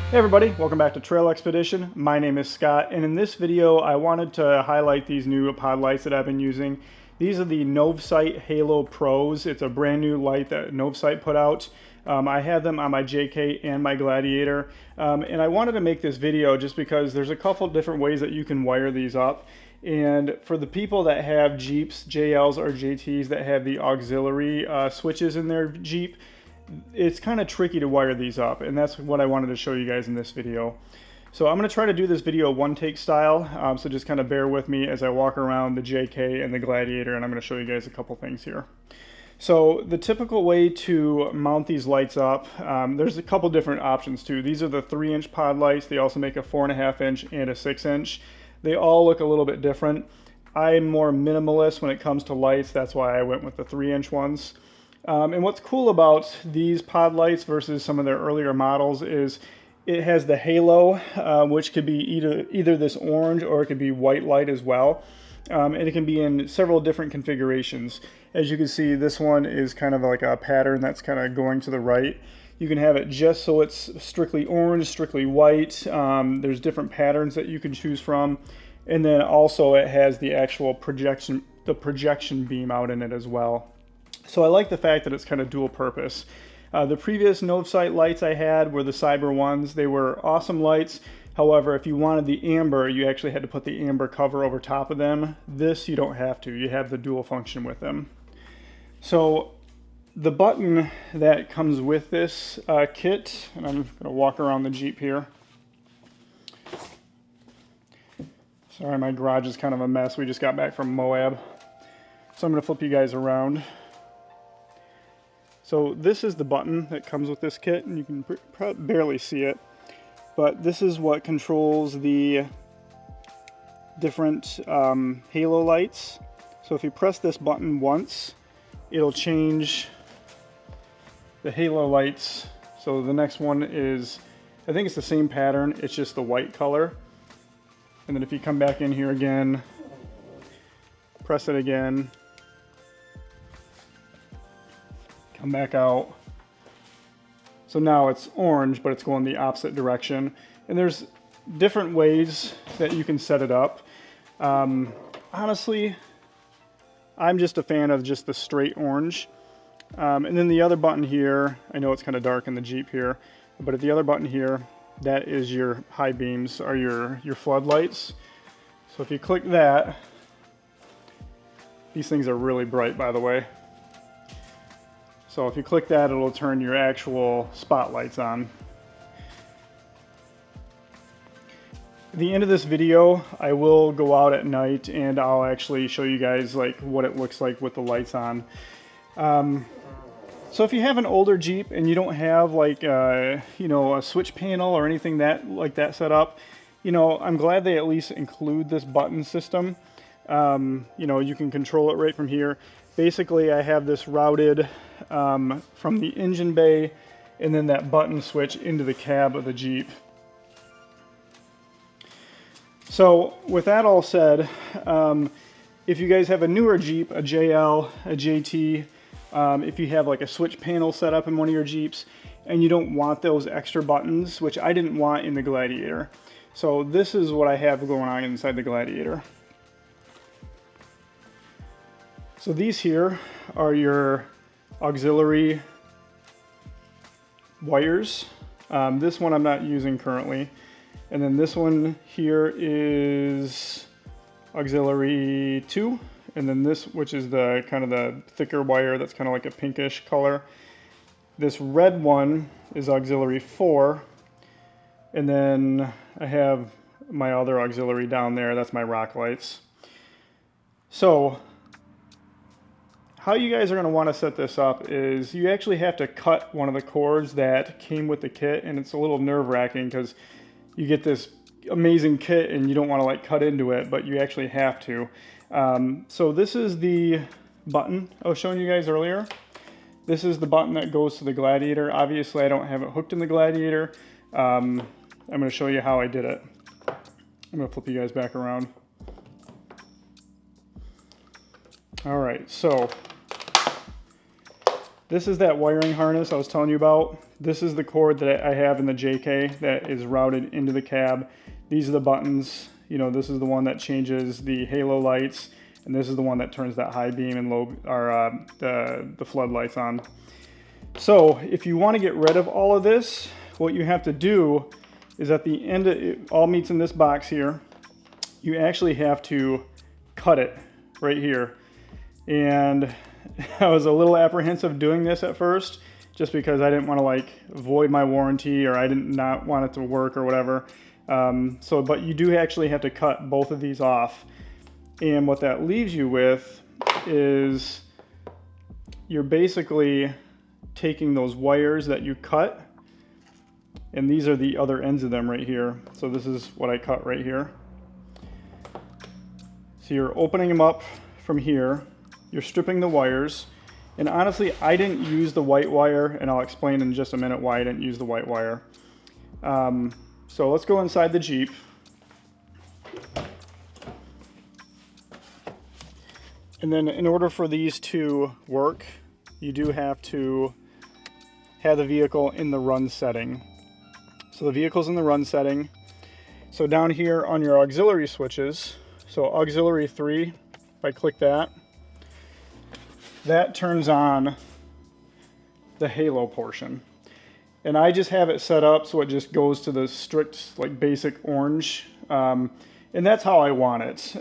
Hey everybody, welcome back to Trail Expedition. My name is Scott, and in this video I wanted to highlight these new pod lights that I've been using. These are the Novsight Halo Pros. It's a brand new light that Novsight put out. I have them on my JK and my Gladiator, and I wanted to make this video just because there's a couple different ways that you can wire these up. And for the people that have Jeeps, JLs or JTs that have the auxiliary switches in their Jeep, it's kind of tricky to wire these up, and that's what I wanted to show you guys in this video. So I'm going to try to do this video one take style, so just kind of bear with me as I walk around the JK and the Gladiator, and I'm going to show you guys a couple things here. So the typical way to mount these lights up, there's a couple different options too. These are the 3-inch pod lights. They also make a 4.5-inch and a 6-inch. They all look a little bit different. I'm more minimalist when it comes to lights. That's why I went with the 3-inch ones. And what's cool about these pod lights versus some of their earlier models is it has the halo, which could be either this orange or it could be white light as well. And it can be in several different configurations. As you can see, this one is kind of like a pattern that's kind of going to the right. You can have it just so it's strictly orange, strictly white. There's different patterns that you can choose from. And then also it has the actual projection beam out in it as well. So I like the fact that it's kind of dual purpose. The previous Novsight lights I had were the Cyber ones. They were awesome lights. However, if you wanted the amber, you actually had to put the amber cover over top of them. This you don't have to. You have the dual function with them. So the button that comes with this kit, and I'm going to walk around the Jeep here. Sorry, my garage is kind of a mess. We just got back from Moab. So I'm going to flip you guys around. So this is the button that comes with this kit, and you can barely see it, but this is what controls the different halo lights. So if you press this button once, it'll change the halo lights. So the next one is, I think it's the same pattern, it's just the white color. And then if you come back in here again, press it again, come back out. So now it's orange, but it's going the opposite direction. And there's different ways that you can set it up. Honestly, I'm just a fan of just the straight orange. And then the other button here, I know it's kind of dark in the Jeep here, but at the other button here, that is your high beams, or your floodlights. So if you click that, these things are really bright, by the way. So if you click that, it'll turn your actual spotlights on. At the end of this video, I will go out at night and I'll actually show you guys like what it looks like with the lights on. So if you have an older Jeep and you don't have like a switch panel or anything like that set up, I'm glad they at least include this button system. You can control it right from here. Basically, I have this routed from the engine bay and then that button switch into the cab of the Jeep. So with that all said, if you guys have a newer Jeep, a JL, a JT, if you have like a switch panel set up in one of your Jeeps and you don't want those extra buttons, which I didn't want in the Gladiator. So this is what I have going on inside the Gladiator. So these here are your auxiliary wires. This one I'm not using currently. And then this one here is auxiliary 2. And then this, which is the kind of the thicker wire that's kind of like a pinkish color. This red one is auxiliary 4. And then I have my other auxiliary down there. That's my rock lights. So how you guys are going to want to set this up is you actually have to cut one of the cords that came with the kit, and it's a little nerve-wracking because you get this amazing kit and you don't want to like cut into it, but you actually have to. So this is the button I was showing you guys earlier. This is the button that goes to the Gladiator. Obviously I don't have it hooked in the Gladiator. I'm going to show you how I did it. I'm going to flip you guys back around. All right, so This is that wiring harness I was telling you about. This is the cord that I have in the JK that is routed into the cab. These are the buttons. You know, this is the one that changes the halo lights, and this is the one that turns that high beam and low, or the floodlights on. So if you want to get rid of all of this, what you have to do is at the end, it all meets in this box here. You actually have to cut it right here. And I was a little apprehensive doing this at first, just because I didn't want to like void my warranty, or I didn't not want it to work or whatever. But you do actually have to cut both of these off. And what that leaves you with is you're basically taking those wires that you cut, and these are the other ends of them right here. So this is what I cut right here. So you're opening them up from here. You're stripping the wires, and honestly, I didn't use the white wire, and I'll explain in just a minute why I didn't use the white wire. So let's go inside the Jeep. And then in order for these to work, you do have to have the vehicle in the run setting. So the vehicle's in the run setting. So down here on your auxiliary switches, so auxiliary 3, if I click that, that turns on the halo portion. And I just have it set up so it just goes to the strict, like basic orange. And that's how I want it.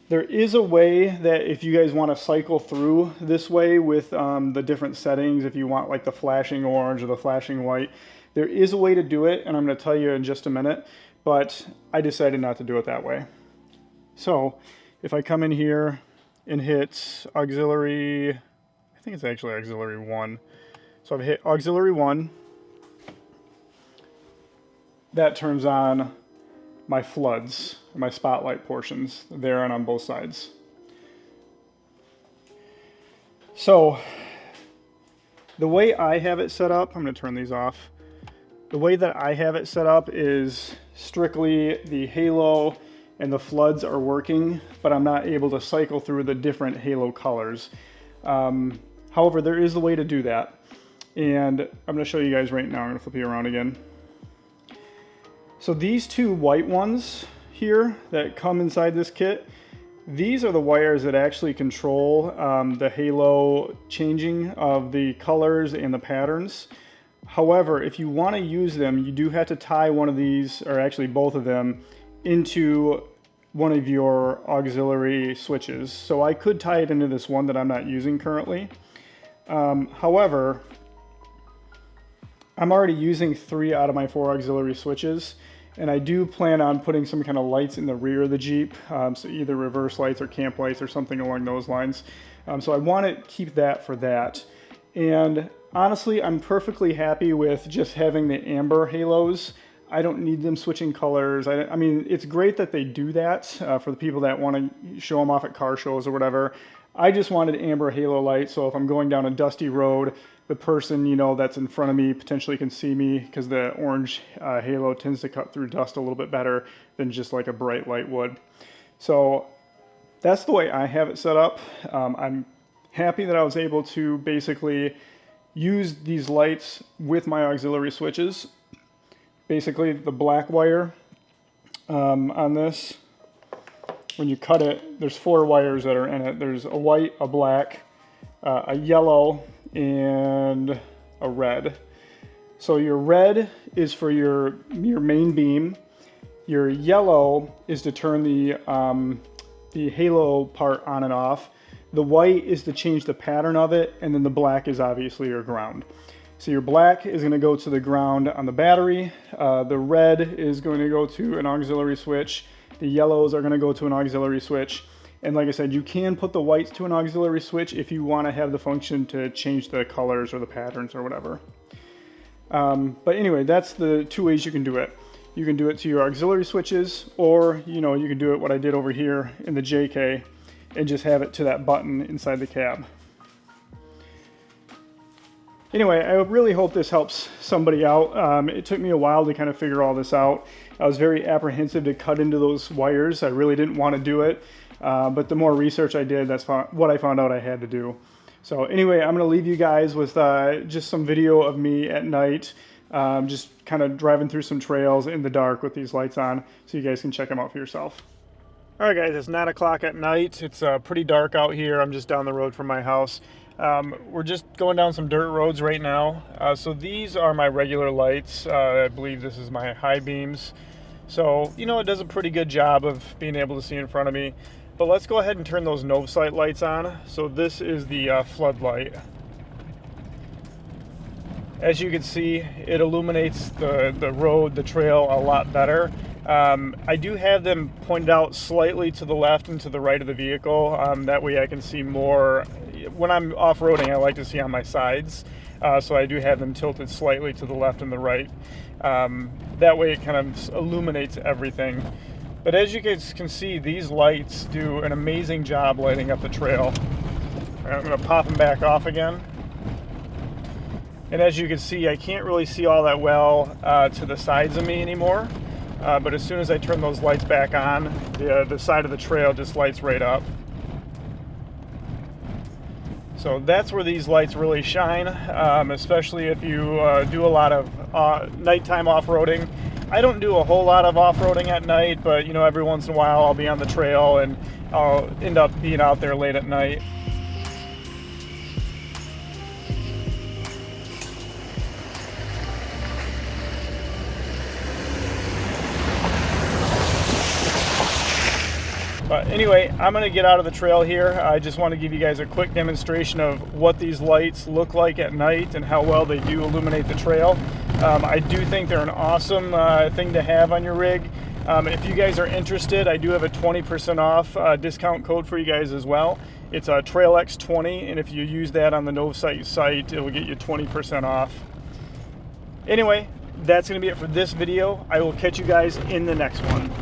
There is a way that if you guys want to cycle through this way with the different settings, if you want like the flashing orange or the flashing white, there is a way to do it, and I'm going to tell you in just a minute, but I decided not to do it that way. So if I come in here and hit auxiliary, I think it's actually auxiliary 1. So I've hit auxiliary 1. That turns on my floods, my spotlight portions there and on both sides. So the way I have it set up, I'm going to turn these off. The way that I have it set up is strictly the halo and the floods are working, but I'm not able to cycle through the different halo colors. However, there is a way to do that, and I'm going to show you guys right now. I'm going to flip you around again. So these two white ones here that come inside this kit, these are the wires that actually control the halo changing of the colors and the patterns. However, if you want to use them, you do have to tie one of these, or actually both of them, into one of your auxiliary switches. So I could tie it into this one that I'm not using currently. However, I'm already using 3 out of my 4 auxiliary switches, and I do plan on putting some kind of lights in the rear of the Jeep, so either reverse lights or camp lights or something along those lines. So I want to keep that for that. And honestly, I'm perfectly happy with just having the amber halos. I don't need them switching colors. I mean, it's great that they do that for the people that want to show them off at car shows or whatever. I just wanted amber halo light, so if I'm going down a dusty road, the person, you know, that's in front of me potentially can see me, because the orange halo tends to cut through dust a little bit better than just like a bright light would. So that's the way I have it set up. I'm happy that I was able to basically use these lights with my auxiliary switches. Basically the black wire on this, when you cut it, there's 4 wires that are in it. There's a white, a black, a yellow, and a red. So your red is for your main beam. Your yellow is to turn the halo part on and off. The white is to change the pattern of it, and then the black is obviously your ground. So your black is going to go to the ground on the battery. The red is going to go to an auxiliary switch. The yellows are going to go to an auxiliary switch. And like I said, you can put the whites to an auxiliary switch if you want to have the function to change the colors or the patterns or whatever. But anyway, that's the 2 ways you can do it. You can do it to your auxiliary switches, or you can do it what I did over here in the JK and just have it to that button inside the cab. Anyway, I really hope this helps somebody out. It took me a while to kind of figure all this out. I was very apprehensive to cut into those wires. I really didn't want to do it, but the more research I did, that's what I found out I had to do. So anyway, I'm going to leave you guys with just some video of me at night, just kind of driving through some trails in the dark with these lights on, so you guys can check them out for yourself. All right, guys, it's 9 o'clock at night. It's pretty dark out here. I'm just down the road from my house. We're just going down some dirt roads right now. So these are my regular lights. I believe this is my high beams. So, you know, it does a pretty good job of being able to see in front of me. But let's go ahead and turn those Novsight lights on. So this is the floodlight. As you can see, it illuminates the road, the trail a lot better. I do have them pointed out slightly to the left and to the right of the vehicle. That way I can see more. When I'm off-roading, I like to see on my sides. So I do have them tilted slightly to the left and the right. That way it kind of illuminates everything. But as you guys can see, these lights do an amazing job lighting up the trail. I'm going to pop them back off again. And as you can see, I can't really see all that well to the sides of me anymore. But as soon as I turn those lights back on, the side of the trail just lights right up. So that's where these lights really shine, especially if you do a lot of nighttime off-roading. I don't do a whole lot of off-roading at night, but you know, every once in a while I'll be on the trail and I'll end up being out there late at night. But anyway, I'm going to get out of the trail here. I just want to give you guys a quick demonstration of what these lights look like at night and how well they do illuminate the trail. I do think they're an awesome thing to have on your rig. If you guys are interested, I do have a 20% off discount code for you guys as well. It's TrailX20, and if you use that on the Novsight site, it will get you 20% off. Anyway, that's going to be it for this video. I will catch you guys in the next one.